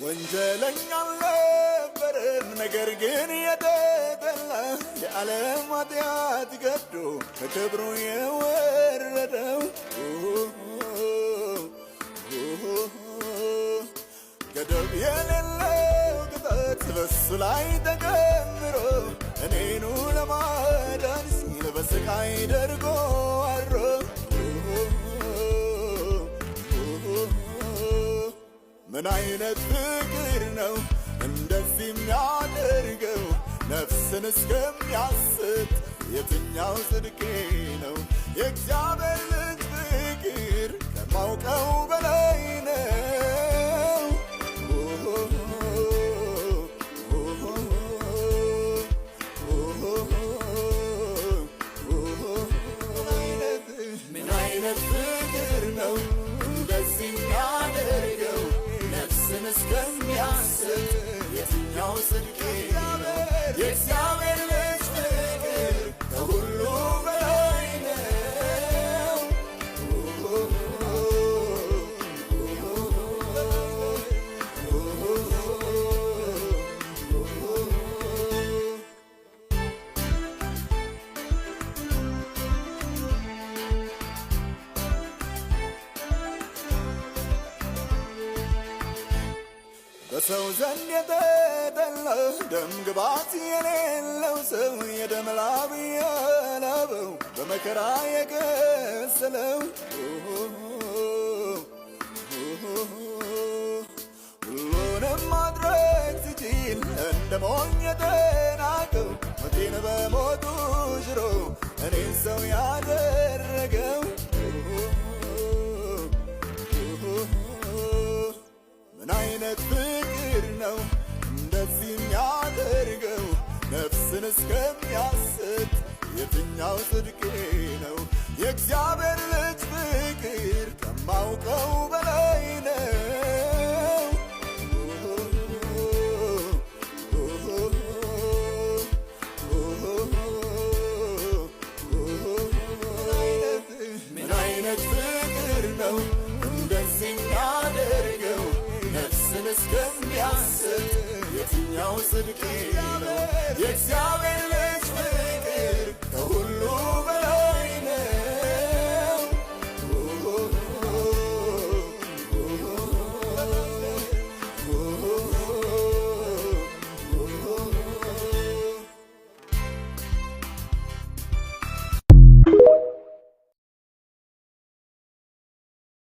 ወንጀለኛ አልነበረም ነገር ግን የተጠላ የዓለም ኃጢአት ገዶ ከክብሩ የወረደው ገደብ የሌለው ቅጣት በሱ ላይ ተጨምሮ እኔኑ ለማዳን ሲል በስቃይ ደርጎ አድሮ ምን አይነት ፍቅር ነው እንደዚህ የሚያደርገው ነፍስን እስከሚያስት የትኛው ጽድቄ ነው የእግዚአብሔር ልጅ ፍቅር ከማውቀው በላይ ነው ምን አይነት ፍቅር ነው እንደዚህ የሚያደርገው ነፍስን እስከሚያስት የትኛው ጽድቄ ነው የእግዚአብሔር ልጅ ፍቅር ከሁሉ በላይ ነው በሰው ዘንድ የተጠላ ደም ግባት የሌለው ሰው የደም ላብ ያላበው በመከራ የገሰለው ሁሉንም ማድረግ ሲችል እንደ ሞኝ የተናቀው ሞቴን በሞቱ ሽሮ እኔን ሰው ያደረገው ምን አይነት ፍቅር ነው እንደዚህ የሚያደርገው ነፍስን እስከሚያስት የትኛው ጽድቄ ነው